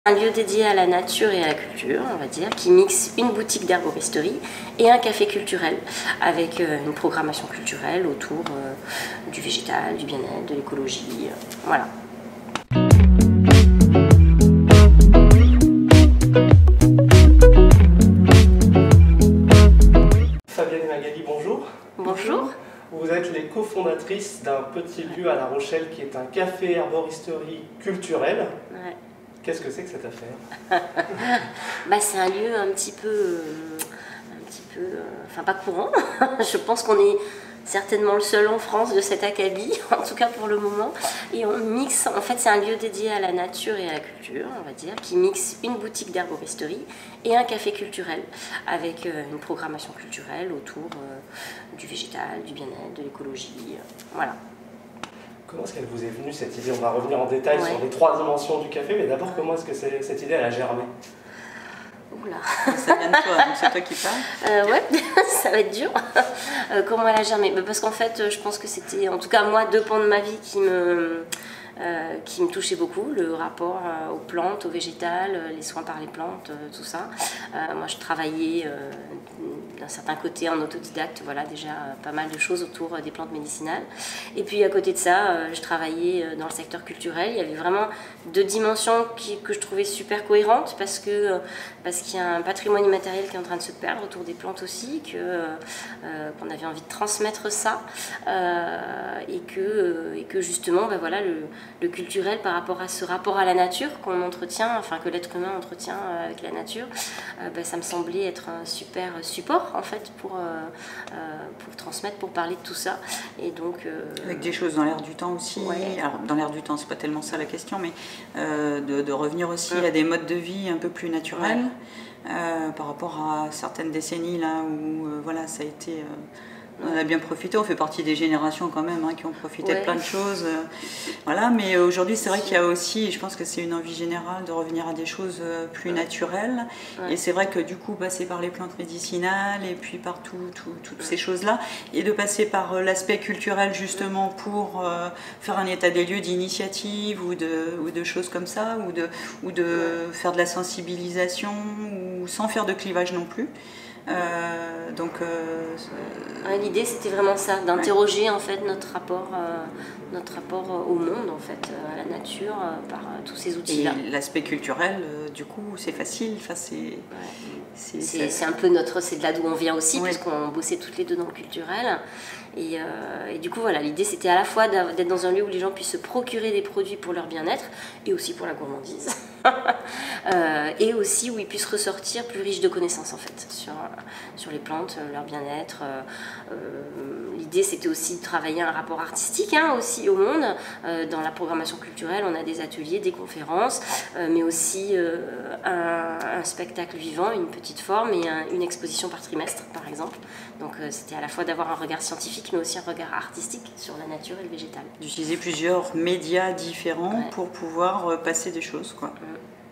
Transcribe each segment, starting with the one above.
Un lieu dédié à la nature et à la culture, on va dire, qui mixe une boutique d'herboristerie et un café culturel, avec une programmation culturelle autour du végétal, du bien-être, de l'écologie, voilà. Fabienne et Magali, bonjour. Bonjour. Vous êtes les cofondatrices d'un petit lieu à La Rochelle qui est un café herboristerie culturel. Ouais. Qu'est-ce que c'est que cette affaire? C'est un lieu un petit peu, enfin pas courant. Je pense qu'on est certainement le seul en France de cet acabit, en tout cas pour le moment. Et on mixe, en fait c'est un lieu dédié à la nature et à la culture, on va dire, qui mixe une boutique d'herboristerie et un café culturel, avec une programmation culturelle autour du végétal, du bien-être, de l'écologie, voilà. Comment est-ce qu'elle vous est venue cette idée? On va revenir en détail sur les 3 dimensions du café, mais d'abord comment est-ce que cette idée elle a germé? Oula. Ça vient de toi, donc c'est toi qui parles. Ouais, ça va être dur. Comment elle a germé? Parce qu'en fait, je pense que c'était, en tout cas moi, 2 pans de ma vie qui me touchaient beaucoup, le rapport aux plantes, au végétal, les soins par les plantes, tout ça. Moi, je travaillais d'un certain côté en autodidacte, voilà, déjà pas mal de choses autour des plantes médicinales. Et puis à côté de ça, je travaillais dans le secteur culturel. Il y avait vraiment 2 dimensions que je trouvais super cohérentes parce qu'il y a un patrimoine immatériel qui est en train de se perdre autour des plantes aussi, qu'on avait envie de transmettre ça et que justement, voilà, le culturel par rapport à ce rapport à la nature qu'on entretient, enfin que l'être humain entretient avec la nature, ça me semblait être un super support en fait pour transmettre, pour parler de tout ça. Et donc, avec des choses dans l'air du temps aussi. Ouais. Alors dans l'air du temps, c'est pas tellement ça la question, mais de revenir aussi à des modes de vie un peu plus naturels, par rapport à certaines décennies là où voilà, ça a été... On a bien profité, on fait partie des générations quand même qui ont profité de plein de choses. Voilà, mais aujourd'hui c'est vrai qu'il y a aussi, je pense que c'est une envie générale de revenir à des choses plus naturelles. Et c'est vrai que du coup passer par les plantes médicinales et puis par toutes ces choses-là, et de passer par l'aspect culturel justement pour faire un état des lieux d'initiative ou de choses comme ça, ou de faire de la sensibilisation, ou sans faire de clivage non plus. L'idée c'était vraiment ça, d'interroger en fait notre rapport au monde, en fait, à la nature, par tous ces outils-là. Et l'aspect culturel, du coup, c'est facile. Enfin, c'est un peu c'est de là d'où on vient aussi, puisqu'on bossait toutes les 2 dans le culturel. Et du coup, voilà, l'idée c'était à la fois d'être dans un lieu où les gens puissent se procurer des produits pour leur bien-être et aussi pour la gourmandise. Et aussi où ils puissent ressortir plus riches de connaissances en fait sur les plantes, leur bien-être. L'idée c'était aussi de travailler un rapport artistique aussi au monde. Dans la programmation culturelle, on a des ateliers, des conférences, mais aussi un spectacle vivant, une petite forme et une exposition par trimestre par exemple. Donc c'était à la fois d'avoir un regard scientifique mais aussi un regard artistique sur la nature et le végétal. D'utiliser plusieurs médias différents pour pouvoir passer des choses, quoi.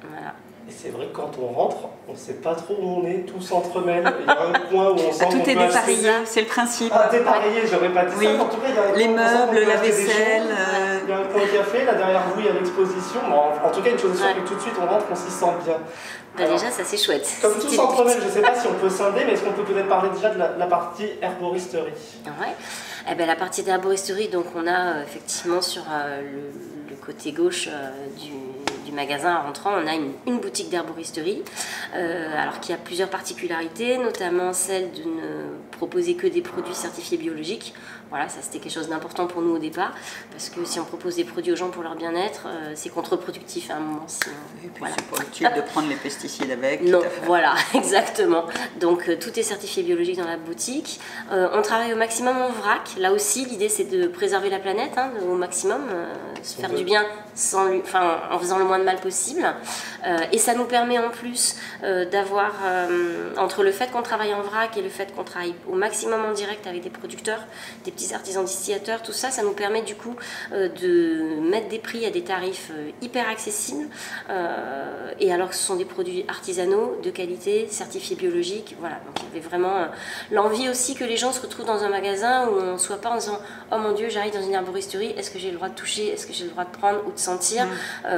Voilà. Et c'est vrai que quand on rentre, on ne sait pas trop où on est, tout s'entremêle. Il y a un coin où on sent tout est dépareillé, c'est le principe. Dépareillé, j'aurais pas dit ça. En tout cas, il y a un les meubles, la vaisselle. Il y a un coin café, là derrière vous il y a l'exposition. En tout cas, une chose est sûre, que tout de suite on rentre, on s'y sent bien. Alors, déjà, ça c'est chouette. Comme tout s'entremêle, je ne sais pas si on peut scinder, mais est-ce qu'on peut peut-être parler déjà de la partie herboristerie? La partie d'herboristerie, donc on a effectivement sur le côté gauche du magasin en rentrant, on a une boutique d'herboristerie, alors qui a plusieurs particularités, notamment celle de ne proposer que des produits certifiés biologiques. Voilà, ça c'était quelque chose d'important pour nous au départ, parce que si on propose des produits aux gens pour leur bien-être, c'est contre-productif à un moment. Et puis c'est pas utile de prendre les pesticides avec. Non, voilà, exactement. Donc tout est certifié biologique dans la boutique. On travaille au maximum en vrac. Là aussi, l'idée c'est de préserver la planète au maximum, se faire du bien en faisant le moins de mal possible. Et ça nous permet en plus d'avoir, entre le fait qu'on travaille en vrac et le fait qu'on travaille au maximum en direct avec des producteurs, des petits artisans distillateurs, tout ça, ça nous permet du coup de mettre des prix à des tarifs hyper accessibles, et alors que ce sont des produits artisanaux, de qualité, certifiés biologiques, voilà. Donc il y avait vraiment l'envie aussi que les gens se retrouvent dans un magasin où on ne soit pas en disant « Oh mon Dieu, j'arrive dans une herboristerie, est-ce que j'ai le droit de toucher, est-ce que que j'ai le droit de prendre ou de sentir.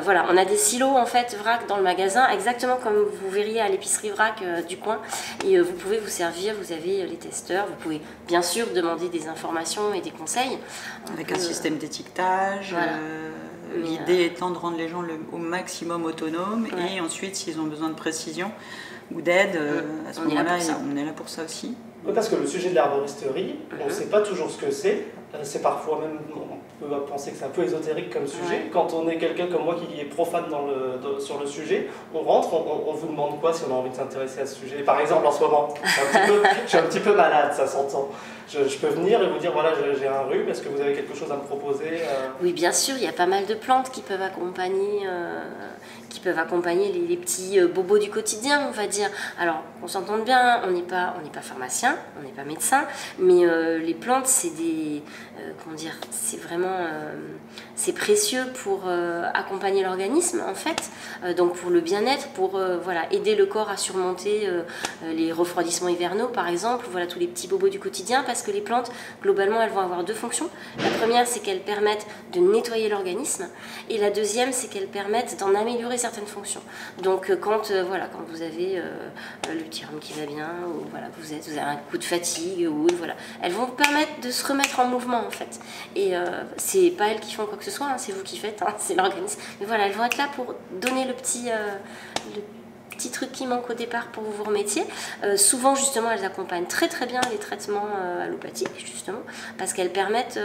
Voilà, on a des silos en fait vrac dans le magasin, exactement comme vous verriez à l'épicerie vrac du coin. Et vous pouvez vous servir, vous avez les testeurs, vous pouvez bien sûr demander des informations et des conseils. Avec un système d'étiquetage. Voilà. L'idée étant de rendre les gens au maximum autonomes et ensuite s'ils ont besoin de précision ou d'aide, à ce moment-là, on est là pour ça aussi. Oui, parce que le sujet de l'herboristerie, on ne sait pas toujours ce que c'est. C'est parfois même, on peut penser que c'est un peu ésotérique comme sujet. Quand on est quelqu'un comme moi qui est profane sur le sujet, on rentre, on vous demande quoi si on a envie de s'intéresser à ce sujet. Par exemple, en ce moment, je suis un petit peu malade, ça s'entend. Je peux venir et vous dire, voilà, j'ai un rhume, est-ce que vous avez quelque chose à me proposer Oui, bien sûr, il y a pas mal de plantes qui peuvent accompagner, les petits bobos du quotidien, on va dire. Alors, on s'entende bien, on n'est pas pharmacien, on n'est pas médecin, mais les plantes, c'est des... comment dire, c'est vraiment... c'est précieux pour accompagner l'organisme, en fait. Donc, pour le bien-être, pour voilà, aider le corps à surmonter les refroidissements hivernaux, par exemple. Voilà, tous les petits bobos du quotidien, parce que les plantes, globalement, elles vont avoir deux fonctions. La première, c'est qu'elles permettent de nettoyer l'organisme. Et la deuxième, c'est qu'elles permettent d'en améliorer certaines fonctions. Donc, quand vous avez le petit rhume qui va bien, ou voilà, vous avez un coup de fatigue, ou voilà, elles vont vous permettre de se remettre en mouvement, en fait. Et c'est pas elles qui font quoi que ce soit, hein, c'est vous qui faites, hein, c'est l'organisme. Mais voilà, elles vont être là pour donner le petit truc qui manque au départ pour que vous vous remettiez. Souvent, justement, elles accompagnent très très bien les traitements allopathiques, justement, parce qu'elles permettent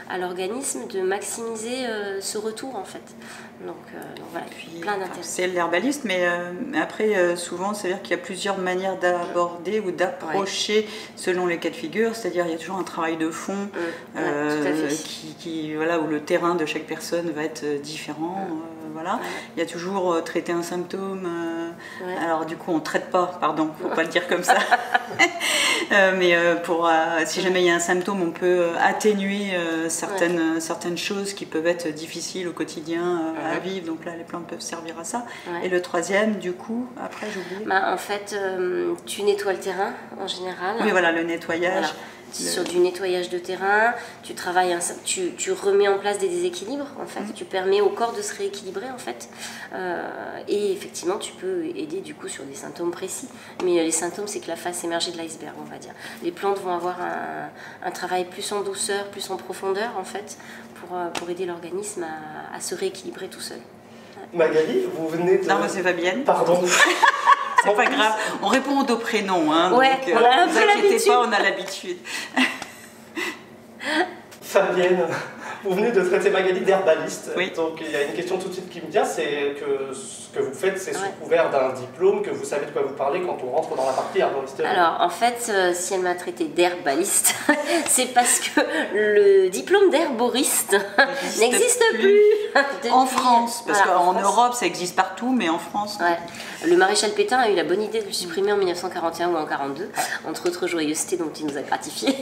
à l'organisme de maximiser ce retour, en fait. Donc voilà, puis, plein d'intérêts. C'est l'herbaliste, mais après, souvent, c'est-à-dire qu'il y a plusieurs manières d'aborder ou d'approcher selon les cas de figure, c'est-à-dire il y a toujours un travail de fond où le terrain de chaque personne va être différent. Voilà. Il y a toujours traiter un symptôme. Alors du coup, on ne traite pas, pardon, il ne faut pas le dire comme ça. Mais si jamais il y a un symptôme, on peut atténuer certaines choses qui peuvent être difficiles au quotidien à vivre. Donc là, les plantes peuvent servir à ça. Et le troisième, du coup, après, j'oublie. En fait, tu nettoies le terrain en général. Oui, voilà, le nettoyage. Voilà. Sur du nettoyage de terrain, tu remets en place des déséquilibres, en fait. Tu permets au corps de se rééquilibrer, en fait. Et effectivement, tu peux aider du coup sur des symptômes précis. Mais les symptômes, c'est que la face émergée de l'iceberg, on va dire. Les plantes vont avoir un travail plus en douceur, plus en profondeur, en fait, pour aider l'organisme à se rééquilibrer tout seul. Magali, vous venez de... Non, moi c'est Fabienne. Pardon. C'est pas grave, on répond aux deux prénoms, hein, ouais, donc on a un ne vous peu inquiétez l'habitude. pas, on a l'habitude. Fabienne, vous venez de traiter Magali d'herbaliste. Oui. Donc il y a une question tout de suite qui me vient, c'est que ce que vous faites, c'est sous couvert d'un diplôme, que vous savez de quoi vous parlez quand on rentre dans la partie herboristerie. Alors en fait, si elle m'a traité d'herbaliste, c'est parce que le diplôme d'herboriste n'existe plus. En France, parce qu'en Europe ça existe partout, mais en France... Ouais. Le maréchal Pétain a eu la bonne idée de le supprimer en 1941 ou en 1942, entre autres joyeusetés dont il nous a gratifié.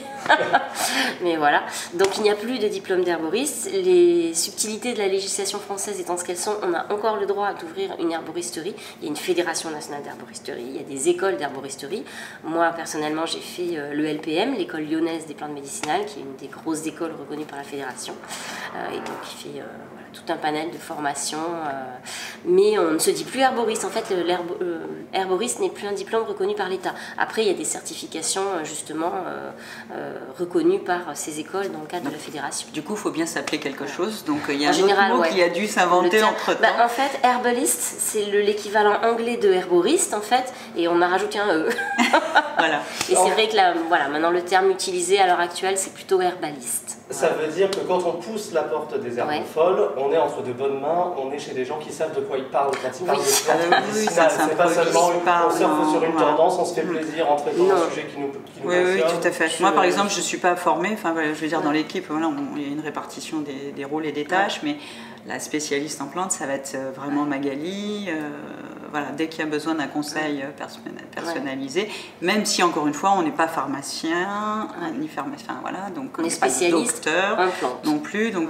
Mais voilà, donc il n'y a plus de diplôme d'herboriste. Les subtilités de la législation française étant ce qu'elles sont, on a encore le droit d'ouvrir une herboristerie. Il y a une fédération nationale d'herboristerie, il y a des écoles d'herboristerie. Moi personnellement j'ai fait le LPM, l'école lyonnaise des plantes médicinales, qui est une des grosses écoles reconnues par la fédération, et donc qui fait tout un panel de formations, mais on ne se dit plus herboriste. En fait, herboriste n'est plus un diplôme reconnu par l'État. Après, il y a des certifications justement reconnues par ces écoles dans le cadre de la fédération. Du coup, il faut bien s'appeler quelque chose. Donc, il y a en général, autre mot qui a dû s'inventer entre-temps. En fait, herbaliste, c'est l'équivalent anglais de herboriste, en fait, et on a rajouté un E. Voilà. Et c'est vrai que maintenant, le terme utilisé à l'heure actuelle, c'est plutôt herbaliste. Ça veut dire que quand on pousse la porte des herbopholes, on est entre de bonnes mains, on est chez des gens qui savent de quoi ils parlent quand ils parlent de plantes médicinales. C'est pas seulement on surfe sur une tendance, on se fait plaisir en traitant un sujet qui nous passionne. Oui, tout à fait. Moi, par exemple, je ne suis pas formée, je veux dire, dans l'équipe, voilà, il y a une répartition des rôles et des tâches, mais la spécialiste en plantes, ça va être vraiment Magali. Voilà, dès qu'il y a besoin d'un conseil personnalisé, même si, encore une fois, on n'est pas pharmacien, ni pharmacien, voilà, donc on est spécialiste pas docteur en plantes non plus, donc,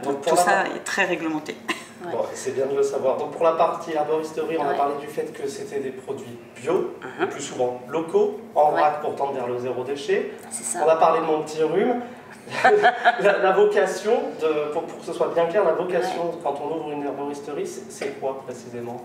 donc tout ça est très réglementé. Bon, c'est bien de le savoir. Donc pour la partie herboristerie, on a parlé du fait que c'était des produits bio, le plus souvent locaux, en vrac pour tendre vers le zéro déchet. C'est ça. On a parlé de mon petit rhume. La vocation, pour que ce soit bien clair, la vocation quand on ouvre une herboristerie, c'est quoi précisément?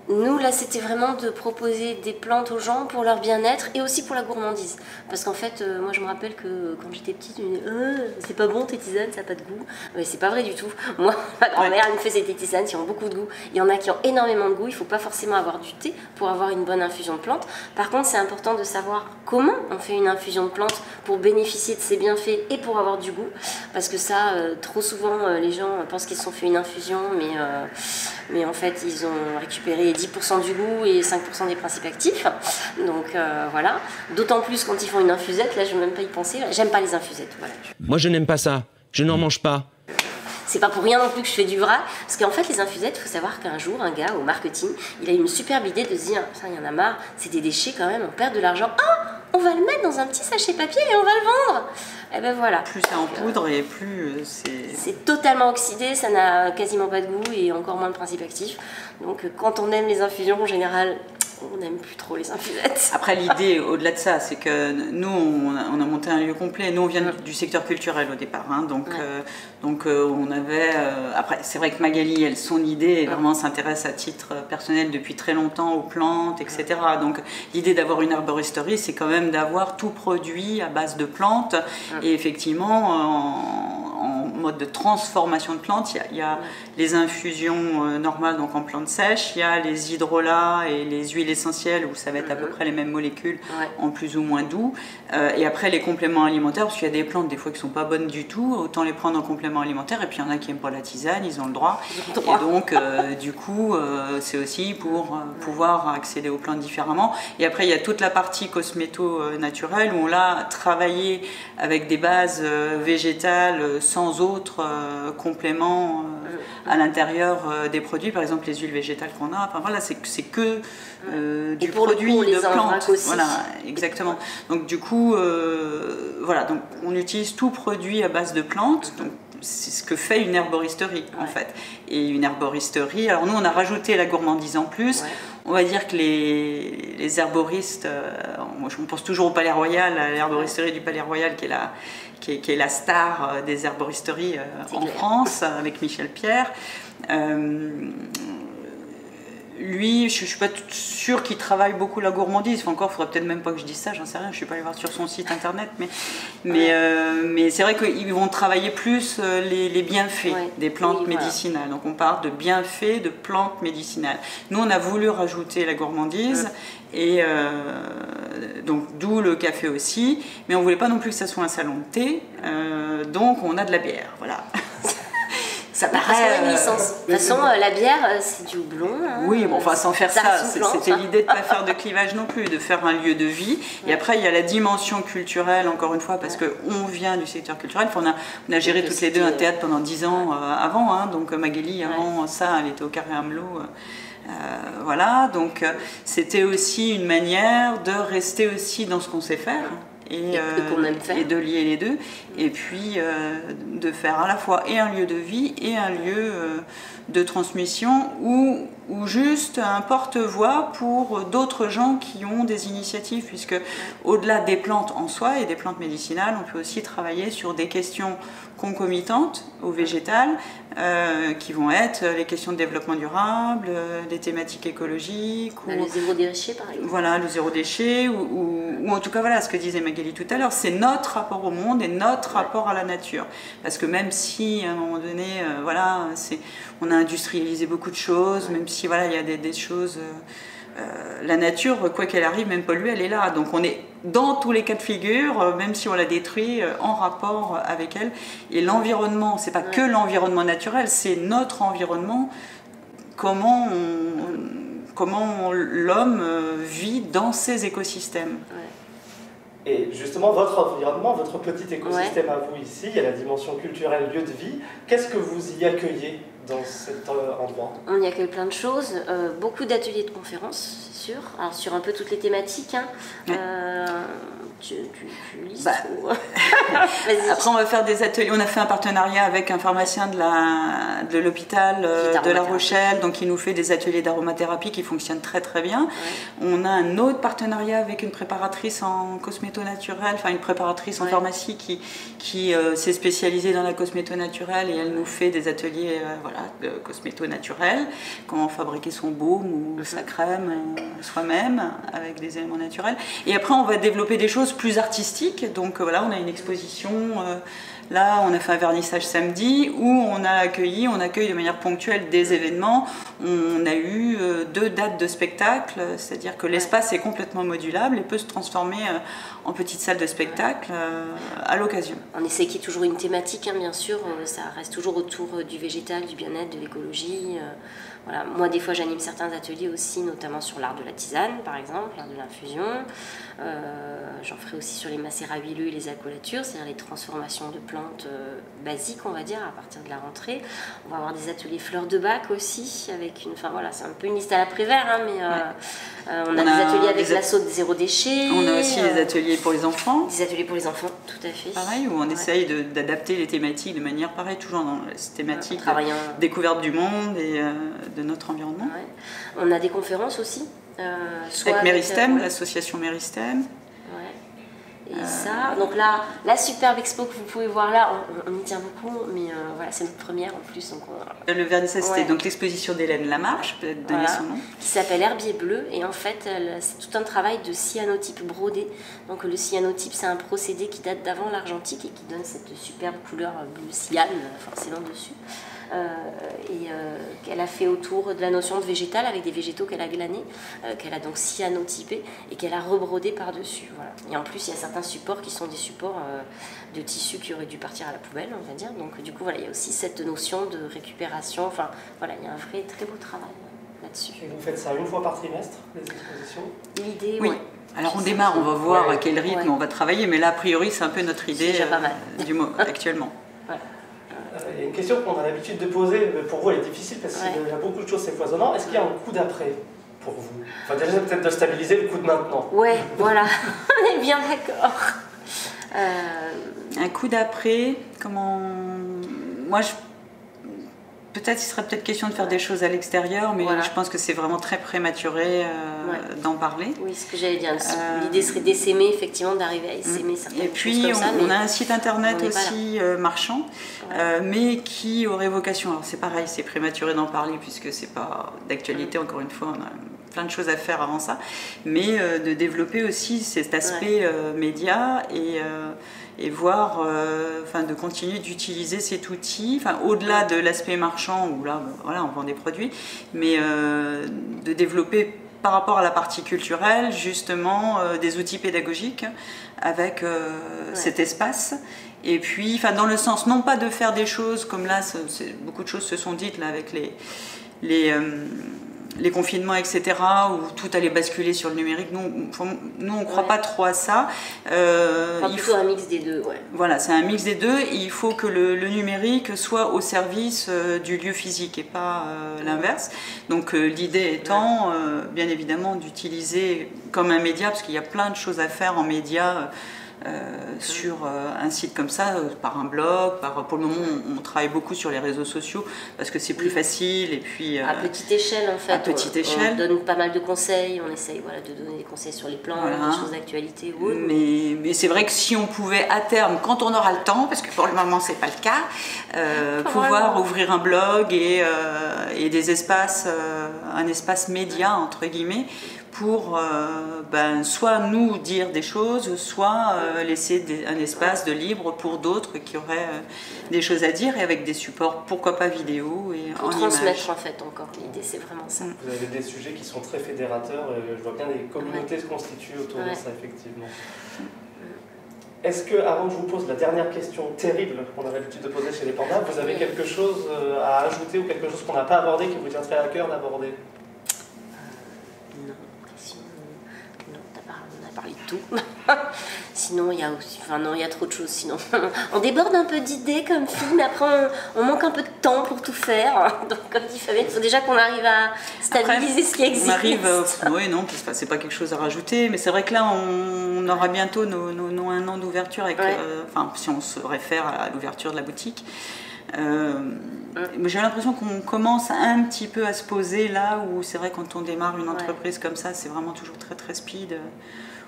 Nous, là, c'était vraiment de proposer des plantes aux gens pour leur bien-être et aussi pour la gourmandise. Parce qu'en fait, moi, je me rappelle que quand j'étais petite, je me disais c'est pas bon tes tisanes, ça n'a pas de goût. Mais c'est pas vrai du tout. Moi, ma grand-mère, elle me faisait des tisanes qui ont beaucoup de goût. Il y en a qui ont énormément de goût. Il ne faut pas forcément avoir du thé pour avoir une bonne infusion de plantes. Par contre, c'est important de savoir comment on fait une infusion de plantes pour bénéficier de ses bienfaits et pour avoir du goût. Parce que ça, trop souvent, les gens pensent qu'ils se sont fait une infusion, mais en fait, ils ont récupéré 10% du goût et 5% des principes actifs. Donc voilà. D'autant plus quand ils font une infusette, là je ne veux même pas y penser. J'aime pas les infusettes. Voilà. Moi je n'aime pas ça. Je n'en mange pas. C'est pas pour rien non plus que je fais du vrac, parce qu'en fait les infusettes, il faut savoir qu'un jour un gars au marketing, il a eu une superbe idée de se dire ça, il y en a marre, c'est des déchets quand même, on perd de l'argent. Ah, on va le mettre dans un petit sachet papier et on va le vendre. Et ben voilà. Plus c'est en poudre et plus c'est totalement oxydé, ça n'a quasiment pas de goût et encore moins de principes actifs. Donc quand on aime les infusions en général, on n'aime plus trop les infusettes. Après, l'idée, au-delà de ça, c'est que nous, on a monté un lieu complet. Nous, on vient du secteur culturel au départ. Hein, donc, on avait... après, c'est vrai que Magali, elle, son idée, vraiment s'intéresse à titre personnel depuis très longtemps aux plantes, etc. Donc, l'idée d'avoir une herboristerie, c'est quand même d'avoir tout produit à base de plantes. Et effectivement, en mode de transformation de plantes, il y a les infusions normales, donc en plantes sèches, il y a les hydrolats et les huiles essentielles où ça va être à peu près les mêmes molécules en plus ou moins doux, et après les compléments alimentaires, parce qu'il y a des plantes des fois qui sont pas bonnes du tout, autant les prendre en complément alimentaire, et puis il y en a qui n'aiment pas la tisane, ils ont le droit. Et donc du coup c'est aussi pour pouvoir accéder aux plantes différemment. Et après il y a toute la partie cosméto-naturelle où on l'a travaillé avec des bases végétales sans autres compléments à l'intérieur des produits, par exemple les huiles végétales qu'on a, enfin voilà, c'est que du produit de plantes. Voilà, exactement. Donc du coup, voilà, donc on utilise tout produit à base de plantes. Donc, c'est ce que fait une herboristerie en fait. Et une herboristerie, alors nous on a rajouté la gourmandise en plus. On va dire que les herboristes, on pense toujours au Palais Royal, à l'herboristerie du Palais Royal qui est la star des herboristeries en France, avec Michel Pierre. Lui, je ne suis pas sûre qu'il travaille beaucoup la gourmandise. Enfin, encore, il faudrait peut-être même pas que je dise ça, j'en sais rien. Je ne suis pas allée voir sur son site internet. Mais c'est vrai qu'ils vont travailler plus les bienfaits des plantes médicinales. Donc on parle de bienfaits de plantes médicinales. Nous, on a voulu rajouter la gourmandise. Et donc d'où le café aussi. Mais on ne voulait pas non plus que ça soit un salon de thé. Donc on a de la bière. Voilà. Ça paraît une licence. De toute façon, la bière, c'est du houblon. Hein. Oui, bon, enfin, sans faire ça, c'était l'idée de ne pas faire de clivage non plus, de faire un lieu de vie. Et après, il y a la dimension culturelle, encore une fois, parce qu'on vient du secteur culturel. Enfin, on a géré toutes les deux un théâtre pendant 10 ans avant. Hein. Donc Magali, avant ça, elle était au Carré Amelot. Voilà, donc c'était aussi une manière de rester aussi dans ce qu'on sait faire. Et de lier les deux, et puis de faire à la fois et un lieu de vie et un lieu de transmission ou juste un porte-voix pour d'autres gens qui ont des initiatives, puisque au-delà des plantes en soi et des plantes médicinales, on peut aussi travailler sur des questions concomitantes au végétal, qui vont être les questions de développement durable, des thématiques écologiques. Le zéro déchet par exemple. Voilà, le zéro déchet, ou en tout cas voilà ce que disait Magali tout à l'heure, c'est notre rapport au monde et notre rapport à la nature. Parce que même si à un moment donné, voilà, on a industrialisé beaucoup de choses, même si voilà, il y a des choses... la nature, quoi qu'elle arrive, même polluée, elle est là. Donc on est dans tous les cas de figure, même si on la détruit, en rapport avec elle. Et l'environnement, c'est pas que l'environnement naturel, c'est notre environnement. Comment l'homme vit dans ces écosystèmes. Et justement, votre environnement, votre petit écosystème à vous ici, il y a la dimension culturelle, lieu de vie. Qu'est-ce que vous y accueillez dans cet endroit? On y accueille plein de choses, beaucoup d'ateliers de conférences, c'est sûr, alors sur un peu toutes les thématiques, tu listes ou... Après, on va faire des ateliers. On a fait un partenariat avec un pharmacien de l'hôpital de La Rochelle, donc il nous fait des ateliers d'aromathérapie qui fonctionnent très très bien. Ouais. On a un autre partenariat avec une préparatrice en cosméto naturel, enfin une préparatrice en pharmacie qui s'est spécialisée dans la cosméto naturelle et elle nous fait des ateliers de cosméto naturel, comment fabriquer son baume ou sa crème soi-même avec des éléments naturels. Et après, on va développer des choses plus artistiques. Donc voilà, on a une exposition. Là, on a fait un vernissage samedi où on accueille de manière ponctuelle des événements. On a eu 2 dates de spectacle, c'est-à-dire que l'espace est complètement modulable et peut se transformer en petite salle de spectacle à l'occasion. On essaie qu'il y ait toujours une thématique, bien sûr. Ça reste toujours autour du végétal, du bien-être, de l'écologie. Voilà. Moi, des fois, j'anime certains ateliers aussi, notamment sur l'art de la tisane, par exemple, l'art de l'infusion. J'en ferai aussi sur les macérats huileux et les alcoolatures, c'est-à-dire les transformations de plantes basiques, on va dire, à partir de la rentrée. On va avoir des ateliers fleurs de bac aussi, avec une... Enfin voilà, c'est un peu une liste à l'après-vert, mais on a des ateliers avec l'assaut de zéro déchet. On a aussi des ateliers pour les enfants. Des ateliers pour les enfants, tout à fait. Pareil, où on essaye d'adapter les thématiques de manière pareille, toujours dans cette thématique de découverte du monde et de notre environnement. Ouais. On a des conférences aussi. Avec Méristem, l'association Méristem. Et ça, donc là, la superbe expo que vous pouvez voir là, on y tient beaucoup, mais voilà, c'est notre première en plus. Donc le vernissage, c'était donc l'exposition d'Hélène Lamarche, peut-être donner son nom. Qui s'appelle Herbier bleu, et en fait, c'est tout un travail de cyanotype brodé. Donc le cyanotype, c'est un procédé qui date d'avant l'argentique et qui donne cette superbe couleur bleu cyane, forcément dessus. Qu'elle a fait autour de la notion de végétal avec des végétaux qu'elle a glanés, qu'elle a donc cyanotypés et qu'elle a rebrodé par-dessus. Voilà. Et en plus, il y a certains supports qui sont des supports de tissu qui auraient dû partir à la poubelle, on va dire. Donc du coup, voilà, il y a aussi cette notion de récupération. Enfin, voilà, il y a un vrai très beau travail là-dessus. Et vous faites ça une fois par trimestre, les expositions? L'idée, oui. Alors on démarre, on va voir à quel rythme on va travailler, mais là, a priori, c'est un peu notre idée actuellement. Il y a une question qu'on a l'habitude de poser, mais pour vous elle est difficile parce qu'il y a beaucoup de choses, c'est foisonnant. Est-ce qu'il y a un coup d'après pour vous? Enfin, déjà peut-être de stabiliser le coup de maintenant. Ouais, voilà, on est bien d'accord. Un coup d'après, comment... Moi, peut-être il serait peut-être question de faire des choses à l'extérieur, mais je pense que c'est vraiment très prématuré d'en parler. Oui, ce que j'allais dire. L'idée serait d'essaimer, effectivement, d'arriver à essaimer certaines choses. Et puis, on a un site internet aussi marchand, mais qui aurait vocation. Alors, c'est pareil, c'est prématuré d'en parler puisque c'est pas d'actualité, encore une fois, on a plein de choses à faire avant ça, mais de développer aussi cet aspect média et voir, de continuer d'utiliser cet outil, au-delà de l'aspect marchand où là, voilà, on vend des produits, mais de développer par rapport à la partie culturelle, justement, des outils pédagogiques avec cet espace. Et puis, dans le sens, non pas de faire des choses comme là, beaucoup de choses se sont dites là avec les confinements, etc., où tout allait basculer sur le numérique. Nous on ne croit pas trop à ça. Il faut un mix des deux. Voilà, c'est un mix des deux. Et il faut que le numérique soit au service du lieu physique et pas l'inverse. Donc l'idée étant, bien évidemment, d'utiliser comme un média, parce qu'il y a plein de choses à faire en média, sur un site comme ça, par un blog, pour le moment on travaille beaucoup sur les réseaux sociaux parce que c'est plus facile et puis à petite échelle en fait. À petite échelle. On donne pas mal de conseils, on essaye de donner des conseils sur les plans, des choses d'actualité ou autre. Mais c'est vrai que si on pouvait à terme, quand on aura le temps, parce que pour le moment c'est pas le cas, pouvoir ouvrir un blog et des espaces, un espace média entre guillemets, pour soit nous dire des choses, soit laisser un espace de libre pour d'autres qui auraient des choses à dire et avec des supports, pourquoi pas vidéo et pour en transmettre image. En fait encore, l'idée c'est vraiment ça. Vous avez des sujets qui sont très fédérateurs, je vois bien des communautés se constituer autour de ça effectivement. Est-ce que, avant que je vous pose la dernière question terrible qu'on a l'habitude de poser chez les pandas, vous avez quelque chose à ajouter ou quelque chose qu'on n'a pas abordé qui vous tiendrait à cœur d'aborder? Non, on a parler de tout. Sinon, il y a aussi, enfin non, il y a trop de choses. Sinon, on déborde un peu d'idées comme fille, mais après, on manque un peu de temps pour tout faire. Donc, comme dit Fabienne, il faut déjà qu'on arrive à stabiliser ce qui existe. On arrive, oui, non, c'est pas quelque chose à rajouter, mais c'est vrai que là, on aura bientôt nos 1 an d'ouverture, avec, enfin, si on se réfère à l'ouverture de la boutique. J'ai l'impression qu'on commence un petit peu à se poser là où c'est vrai quand on démarre une entreprise comme ça, c'est vraiment toujours très très speed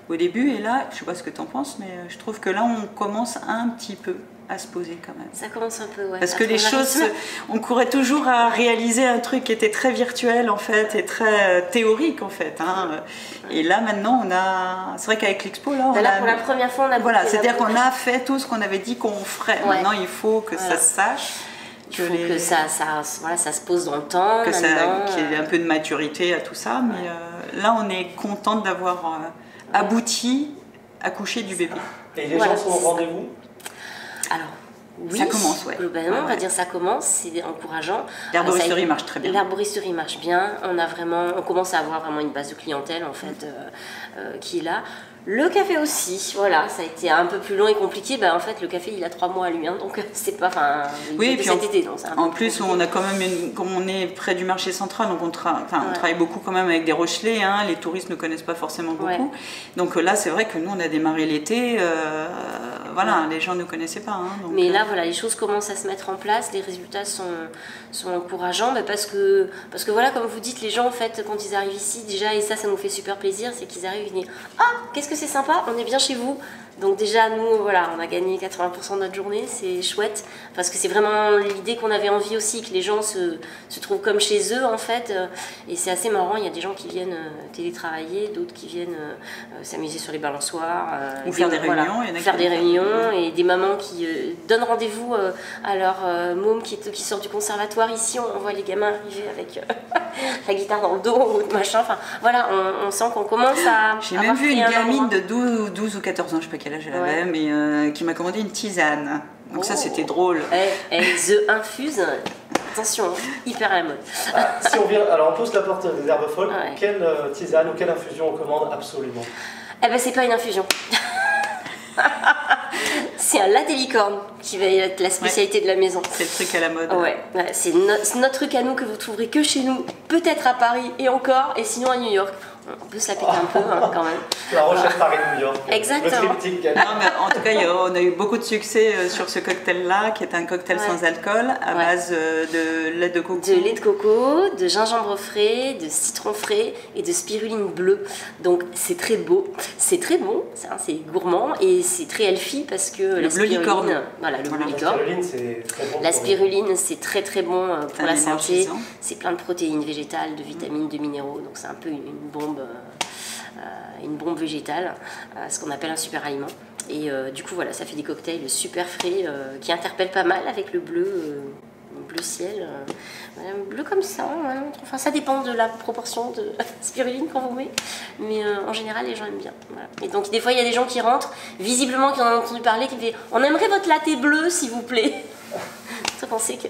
au début. Et là, je sais pas ce que tu en penses, mais je trouve que là on commence un petit peu à se poser quand même. Ça commence un peu, ouais. Parce que les choses, on courait toujours à réaliser un truc qui était très virtuel en fait et très théorique en fait. Hein. Et là maintenant on a, c'est vrai qu'avec l'expo là, pour la première fois on a. Voilà, c'est-à-dire qu'on a fait tout ce qu'on avait dit qu'on ferait. Maintenant il faut que ça se sache. Il faut que ça se pose dans le temps. Qu'il y ait un peu de maturité à tout ça. Mais là, on est contente d'avoir abouti à coucher du bébé. Et les gens sont au rendez-vous? Alors, oui. Ça commence, globalement, on va dire ça commence, c'est encourageant. L'herboristerie marche très bien. L'herboristerie marche bien. On commence à avoir vraiment une base de clientèle, en fait, qui est là. Le café aussi, voilà, ça a été un peu plus long et compliqué. En fait, le café, il a 3 mois à lui, hein, donc c'est pas. Oui, et puis cet été, donc en plus, on a quand même comme on est près du marché central, donc on travaille beaucoup quand même avec des Rochelais. Hein, les touristes ne connaissent pas forcément beaucoup. Donc là, c'est vrai que nous, on a démarré l'été. Voilà, les gens ne connaissaient pas. Hein, donc, mais là, voilà, les choses commencent à se mettre en place. Les résultats sont encourageants, parce que voilà, comme vous dites, les gens, en fait, quand ils arrivent ici, déjà, et ça nous fait super plaisir, c'est qu'ils arrivent, ils disent ah, qu'est-ce que c'est sympa, on est bien chez vous. Donc déjà, nous, voilà, on a gagné 80% de notre journée, c'est chouette, parce que c'est vraiment l'idée qu'on avait envie aussi, que les gens se trouvent comme chez eux, en fait, et c'est assez marrant, il y a des gens qui viennent télétravailler, d'autres qui viennent s'amuser sur les balançoires. Ou faire des réunions. Faire des réunions, et des mamans qui donnent rendez-vous à leur môme qui sort du conservatoire. Ici, on voit les gamins arriver avec la guitare dans le dos, ou machin, enfin, voilà, on sent qu'on commence à... J'ai même vu une gamine de 12 ou 14 ans, je sais pas quel âge elle avait, mais qui m'a commandé une tisane. Donc ça, c'était drôle. The Infuse, attention, hyper à la mode. Si on vient, alors on pousse la porte des herbes folles, quelle tisane ou quelle infusion on commande absolument? C'est pas une infusion. C'est un latte licorne qui va être la spécialité de la maison. C'est le truc à la mode. C'est notre truc à nous que vous trouverez que chez nous, peut-être à Paris et encore, et sinon à New York. On peut se la péter un peu quand même. La Rochelle, Paris-New York. Exactement. Le triptyque gagnant. Non, mais en tout cas, on a eu beaucoup de succès sur ce cocktail-là, qui est un cocktail sans alcool, à base de lait de coco. De lait de coco, de gingembre frais, de citron frais et de spiruline bleue. Donc c'est très beau, c'est très bon, c'est gourmand et c'est très healthy parce que la spiruline, bleu licorne. La spiruline, c'est très très bon pour la santé. C'est plein de protéines végétales, de vitamines, de minéraux. Donc c'est un peu une bombe végétale, ce qu'on appelle un super aliment. Et du coup, voilà, ça fait des cocktails super frais qui interpellent pas mal avec le bleu ciel. Bleu comme ça. Enfin, ça dépend de la proportion de spiruline qu'on vous met. Mais en général, les gens aiment bien. Voilà. Et donc, des fois, il y a des gens qui rentrent, visiblement, qui en ont entendu parler, qui disent « On aimerait votre latte bleu, s'il vous plaît. » Ça pensez que...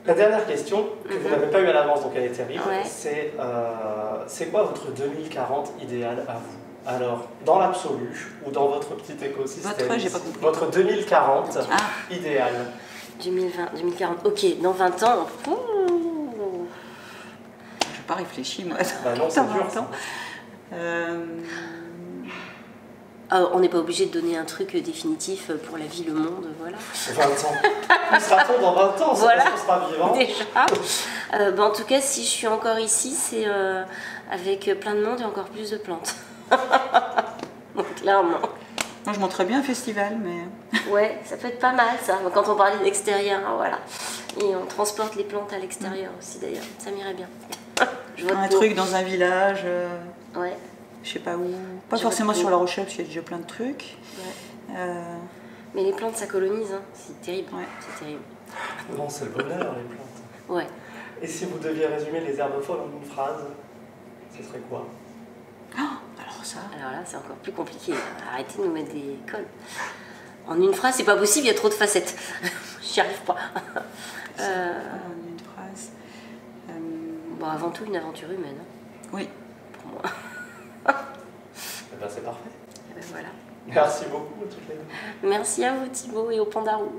La dernière question, que vous n'avez pas eu à l'avance, donc elle est terrible, c'est quoi votre 2040 idéal à vous? Alors, dans l'absolu, ou dans votre petit écosystème, j'ai pas compris. votre 2040 idéal. 2040, ok, dans 20 ans... Je n'ai pas réfléchi, moi. Non, c'est dur, ça. On n'est pas obligé de donner un truc définitif pour la vie, le monde, voilà. 20 ans. Où sera-t-on dans 20 ans? Voilà, on sera vivant. Déjà. En tout cas, si je suis encore ici, c'est avec plein de monde et encore plus de plantes. Donc, clairement. Moi, je monterais bien un festival, mais... Ouais, ça peut être pas mal, ça. Quand on parlait de l'extérieur, voilà. Et on transporte les plantes à l'extérieur aussi, d'ailleurs. Ça m'irait bien. Un truc dans un village... Ouais. Je sais pas où. Pas forcément sur La Rochelle, parce qu'il y a déjà plein de trucs. Mais les plantes, ça colonise, hein. C'est terrible. C'est terrible. Non, c'est le bonheur, les plantes. Ouais. Et si vous deviez résumer les herbes folles en une phrase, ce serait quoi? Alors là, c'est encore plus compliqué. Arrêtez de nous mettre des cols. En une phrase, c'est pas possible, il y a trop de facettes. J'y arrive pas. En une phrase. Avant tout, une aventure humaine. Oui. Pour moi. C'est parfait. voilà. Merci beaucoup à toutes les deux. Merci à vous Thibaut et au Pandarou.